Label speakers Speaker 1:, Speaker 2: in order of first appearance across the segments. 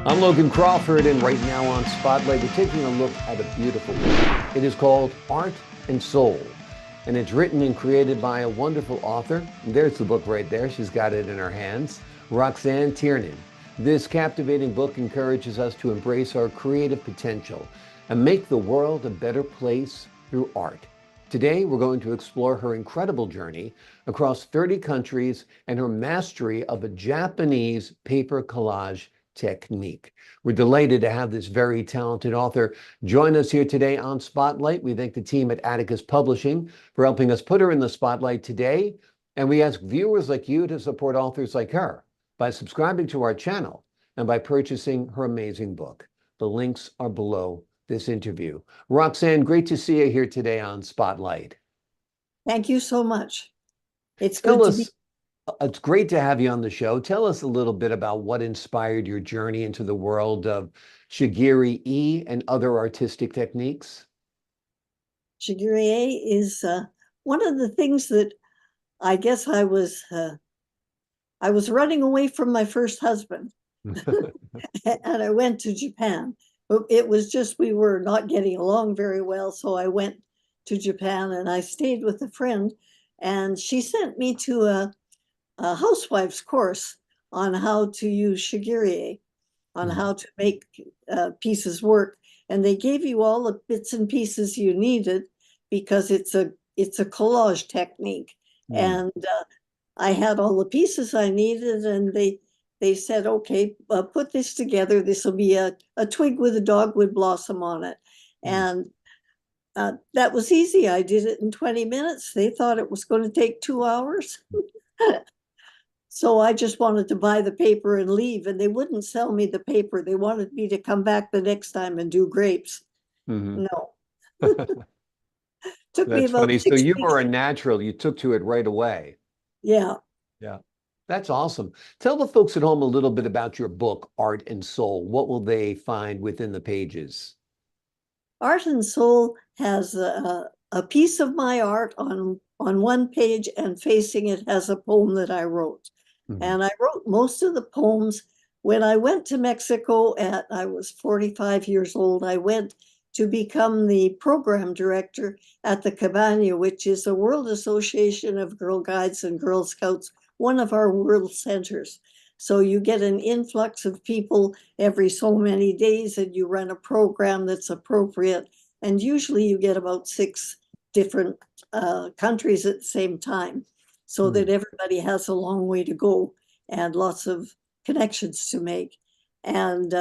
Speaker 1: I'm Logan Crawford, and right now on Spotlight, we're taking a look at a beautiful book. It is called Art and Soul, and it's written and created by a wonderful author. There's the book right there. She's got it in her hands, Roxsane Tiernan. This captivating book encourages us to embrace our creative potential and make the world a better place through art. Today, we're going to explore her incredible journey across 30 countries and her mastery of a Japanese paper collage technique. We're delighted to have this very talented author join us here today on Spotlight. We thank the team at Atticus Publishing for helping us put her in the spotlight today. And we ask viewers like you to support authors like her by subscribing to our channel and by purchasing her amazing book. The links are below this interview. Roxsane, great to see you here today on Spotlight.
Speaker 2: Thank you so much. It's
Speaker 1: Tell
Speaker 2: good to be.
Speaker 1: us, it's great to have you on the show. Tell us a little bit about what inspired your journey into the world of shigiri and other artistic techniques.
Speaker 2: Shigiri is one of the things that I guess I was running away from my first husband, and I went to Japan. But it was just we were not getting along very well, so I went to Japan and I stayed with a friend, and she sent me to a housewife's course on how to use shigiri, on how to make pieces work. And they gave you all the bits and pieces you needed because it's a collage technique. And I had all the pieces I needed, and they said, okay, put this together. This will be a twig with a dogwood blossom on it. And that was easy. I did it in 20 minutes. They thought it was going to take 2 hours. So I just wanted to buy the paper and leave, and they wouldn't sell me the paper. They wanted me to come back the next time and do grapes. No. Took me
Speaker 1: That's
Speaker 2: about
Speaker 1: funny. So
Speaker 2: six
Speaker 1: you
Speaker 2: weeks.
Speaker 1: were a natural. You took to it right away.
Speaker 2: Yeah.
Speaker 1: Yeah. That's awesome. Tell the folks at home a little bit about your book, Art and Soul. What will they find within the pages?
Speaker 2: Art and Soul has a piece of my art on one page, and facing it has a poem that I wrote. And I wrote most of the poems when I went to Mexico I was 45 years old. I went to become the program director at the Cabana, which is a World Association of Girl Guides and Girl Scouts, one of our world centers. So you get an influx of people every so many days, and you run a program that's appropriate. And usually you get about 6 different countries at the same time, so that everybody has a long way to go and lots of connections to make. And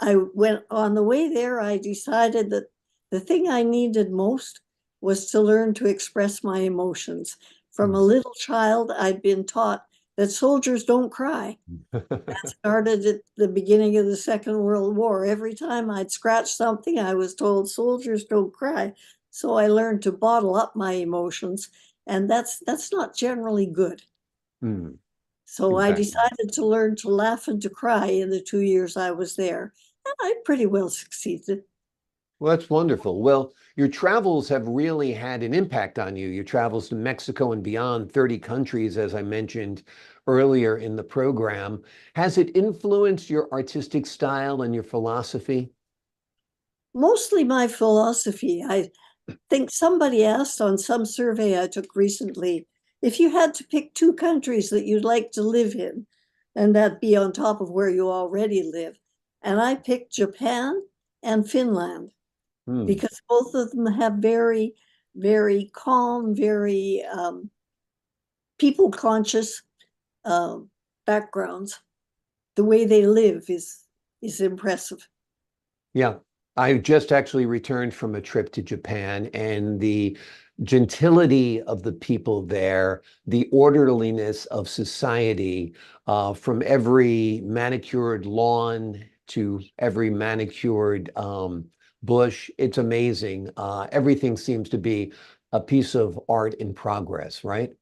Speaker 2: I went on the way there, I decided that the thing I needed most was to learn to express my emotions. From a little child, I'd been taught that soldiers don't cry. That started at the beginning of the Second World War. Every time I'd scratch something, I was told soldiers don't cry. So I learned to bottle up my emotions, and that's not generally good. So I
Speaker 1: Exactly.
Speaker 2: decided to learn to laugh and to cry in the 2 years I was there. And I pretty well succeeded.
Speaker 1: Well, that's wonderful. Well, your travels have really had an impact on you. Your travels to Mexico and beyond, 30 countries, as I mentioned earlier in the program. Has it influenced your artistic style and your philosophy?
Speaker 2: Mostly my philosophy. I think somebody asked on some survey I took recently, if you had to pick 2 countries that you'd like to live in, and that be on top of where you already live. And I picked Japan and Finland, because both of them have very, very calm, very people conscious backgrounds. The way they live is impressive.
Speaker 1: Yeah, I just actually returned from a trip to Japan, and the gentility of the people there, the orderliness of society, from every manicured lawn to every manicured bush, it's amazing. Everything seems to be a piece of art in progress, right?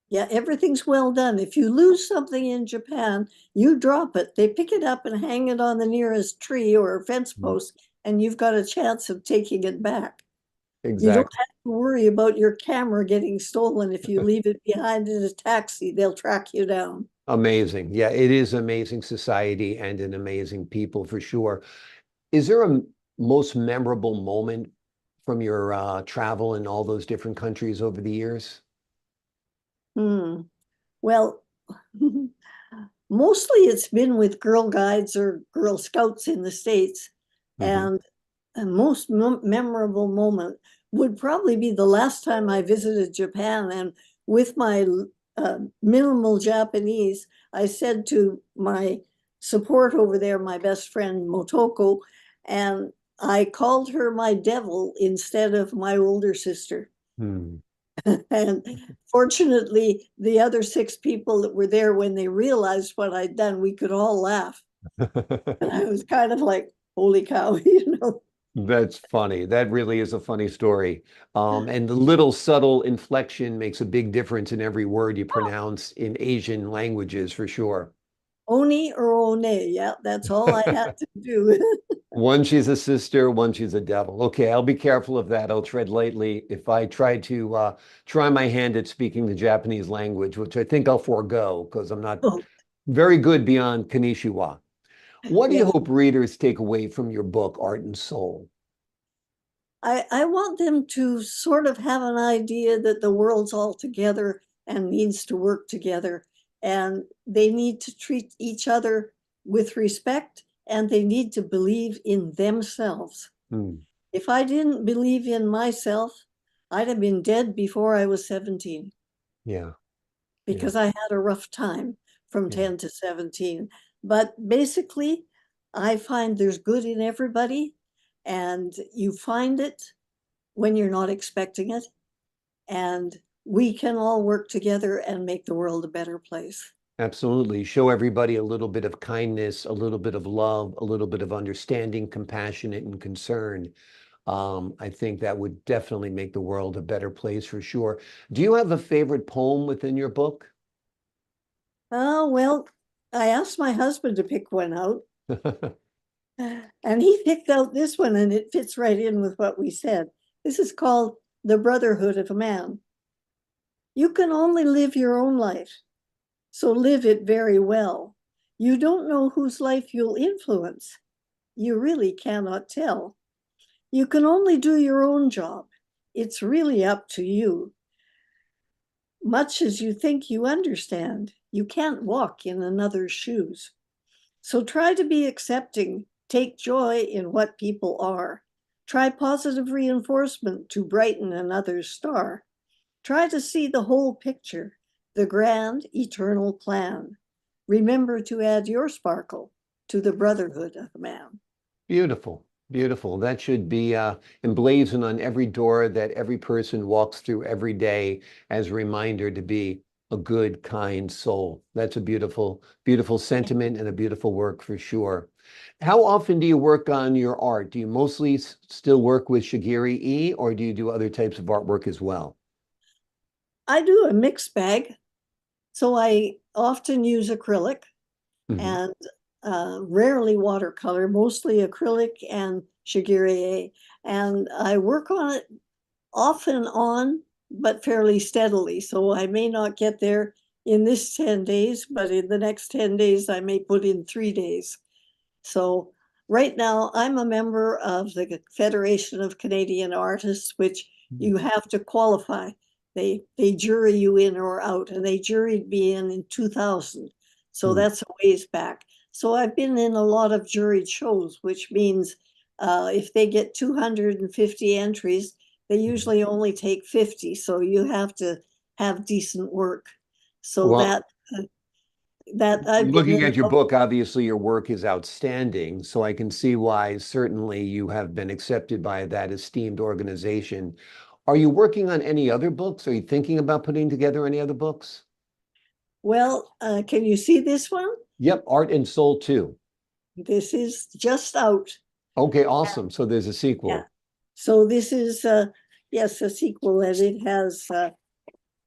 Speaker 2: Yeah, everything's well done. If you lose something in Japan, you drop it. They pick it up and hang it on the nearest tree or fence post, and you've got a chance of taking it back. You don't
Speaker 1: Exactly.
Speaker 2: have to worry about your camera getting stolen if you leave it behind in a taxi. They'll track you down.
Speaker 1: Amazing. Yeah, it is amazing society and an amazing people for sure. Is there a most memorable moment from your travel in all those different countries over the years?
Speaker 2: Hmm. Well, mostly it's been with Girl Guides or Girl Scouts in the States.
Speaker 1: Hmm.
Speaker 2: And a most memorable moment would probably be the last time I visited Japan. And with my minimal Japanese, I said to my support over there, my best friend Motoko, and I called her my devil instead of my older sister.
Speaker 1: Hmm.
Speaker 2: And fortunately, the other six people that were there, when they realized what I'd done, we could all laugh. And I was kind of like, holy cow, you know.
Speaker 1: That's funny. That really is a funny story. And the little subtle inflection makes a big difference in every word you pronounce in Asian languages for sure.
Speaker 2: Oni or one, yeah, that's all I had to do.
Speaker 1: One, she's a sister, one, she's a devil. Okay, I'll be careful of that. I'll tread lightly if I try to try my hand at speaking the Japanese language, which I think I'll forego because I'm not
Speaker 2: Oh,
Speaker 1: very good beyond Kanishiwa. What do you
Speaker 2: yeah.
Speaker 1: hope readers take away from your book, Art and Soul?
Speaker 2: I want them to sort of have an idea that the world's all together and needs to work together. And they need to treat each other with respect, and they need to believe in themselves.
Speaker 1: Hmm.
Speaker 2: If I didn't believe in myself, I'd have been dead before I was 17
Speaker 1: Yeah, yeah,
Speaker 2: because I had a rough time from
Speaker 1: yeah.
Speaker 2: 10 to 17. But basically, I find there's good in everybody, and you find it when you're not expecting it. And we can all work together and make the world a better place.
Speaker 1: Absolutely. Show everybody a little bit of kindness, a little bit of love, a little bit of understanding, compassionate, and concern. I think that would definitely make the world a better place for sure. Do you have a favorite poem within your book?
Speaker 2: Oh, well, I asked my husband to pick one out, and he picked out this one, and it fits right in with what we said. This is called The Brotherhood of a Man. You can only live your own life, so live it very well. You don't know whose life you'll influence. You really cannot tell. You can only do your own job. It's really up to you. Much as you think you understand, you can't walk in another's shoes. So try to be accepting, take joy in what people are. Try positive reinforcement to brighten another's star. Try to see the whole picture, the grand eternal plan. Remember to add your sparkle to the brotherhood of man.
Speaker 1: Beautiful, beautiful. That should be emblazoned on every door that every person walks through every day as a reminder to be a good, kind soul. That's a beautiful, beautiful sentiment and a beautiful work for sure. How often do you work on your art? Do you mostly still work with Shigiri E, or do you do other types of artwork as well?
Speaker 2: I do a mixed bag, so I often use acrylic
Speaker 1: Hmm.
Speaker 2: and rarely watercolor, mostly acrylic and Shigiri. And I work on it off and on, but fairly steadily. So I may not get there in this 10 days, but in the next 10 days, I may put in 3 days. So right now, I'm a member of the Federation of Canadian Artists, which you have to qualify. They jury you in or out, and they juried me in 2000. So
Speaker 1: Hmm.
Speaker 2: that's a ways back. So I've been in a lot of juried shows, which means if they get 250 entries, they usually only take 50. So you have to have decent work. So
Speaker 1: Well,
Speaker 2: uh, that I've been
Speaker 1: looking
Speaker 2: in.
Speaker 1: at your book, obviously your work is outstanding, so I can see why certainly you have been accepted by that esteemed organization. Are you working on any other books? Are you thinking about putting together any other books?
Speaker 2: Well, can you see this one?
Speaker 1: Yep, Art and Soul too.
Speaker 2: This is just out.
Speaker 1: Okay, awesome. So there's a
Speaker 2: Yeah.
Speaker 1: sequel.
Speaker 2: So this is, yes, a sequel, and it has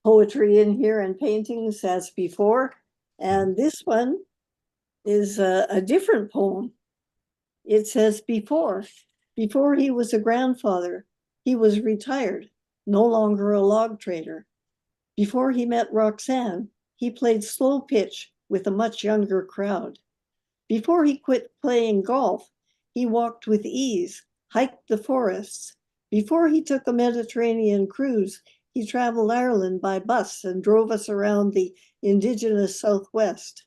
Speaker 2: poetry in here and paintings as before.
Speaker 1: Mhm.
Speaker 2: And this one is a different poem. It says, before he was a grandfather, he was retired, no longer a log trader. Before he met Roxanne, he played slow pitch with a much younger crowd. Before he quit playing golf, he walked with ease, hiked the forests. Before he took a Mediterranean cruise, he traveled Ireland by bus and drove us around the indigenous Southwest.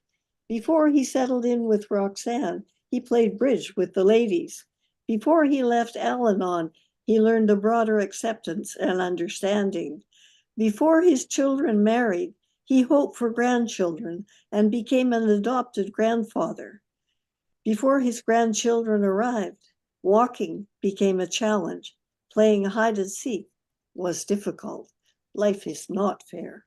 Speaker 2: Before he settled in with Roxsane, he played bridge with the ladies. Before he left Al-Anon, he learned a broader acceptance and understanding. Before his children married, he hoped for grandchildren and became an adopted grandfather. Before his grandchildren arrived, walking became a challenge. Playing hide and seek was difficult. Life is not fair.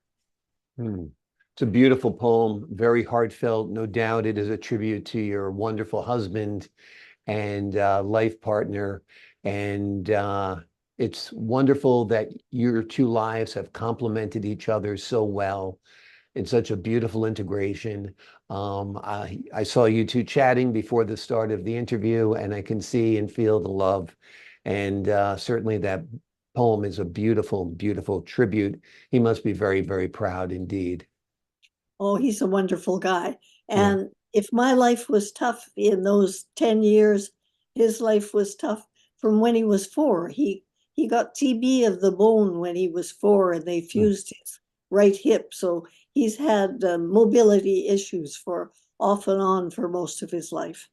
Speaker 1: It's a beautiful poem, very heartfelt. No doubt it is a tribute to your wonderful husband and life partner. And it's wonderful that your two lives have complemented each other so well. It's such a beautiful integration. I saw you two chatting before the start of the interview, and I can see and feel the love. And certainly that poem is a beautiful, beautiful tribute. He must be very, very proud indeed.
Speaker 2: Oh, he's a wonderful guy. And if my life was tough in those 10 years, his life was tough from when he was 4. He got TB of the bone when he was 4, and they fused his right hip. So he's had mobility issues for off and on for most of his life.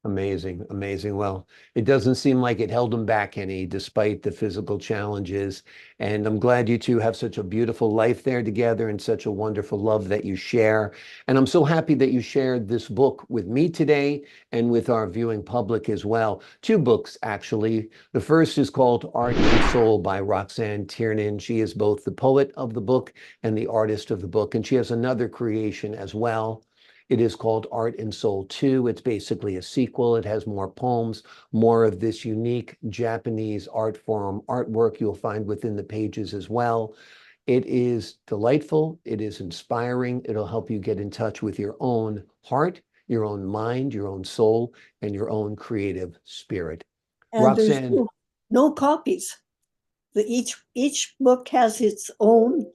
Speaker 1: Amazing, amazing. Well, it doesn't seem like it held him back any, despite the physical challenges. And I'm glad you two have such a beautiful life there together and such a wonderful love that you share. And I'm so happy that you shared this book with me today and with our viewing public as well. 2 books, actually. The first is called Art and Soul by Roxsane Tiernan. She is both the poet of the book and the artist of the book. And she has another creation as well. It is called Art and Soul 2. It's basically a sequel. It has more poems, more of this unique Japanese art form, artwork you'll find within the pages as well. It is delightful. It is inspiring. It'll help you get in touch with your own heart, your own mind, your own soul, and your own creative spirit.
Speaker 2: And
Speaker 1: Roxsane.
Speaker 2: there's no copies. Each book has its own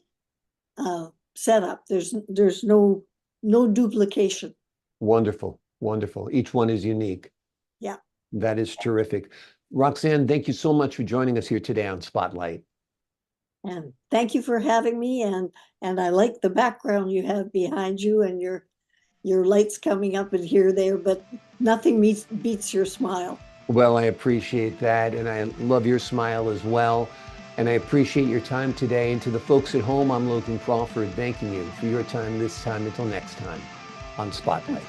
Speaker 2: setup. There's no duplication.
Speaker 1: Wonderful, wonderful. Each one is unique.
Speaker 2: Yeah.
Speaker 1: That is terrific. Roxsane, thank you so much for joining us here today on Spotlight.
Speaker 2: And thank you for having me. And I like the background you have behind you and your lights coming up and here, there, but nothing beats your smile.
Speaker 1: Well, I appreciate that. And I love your smile as well. And I appreciate your time today. And to the folks at home, I'm Logan Crawford, thanking you for your time this time. Until next time on Spotlight.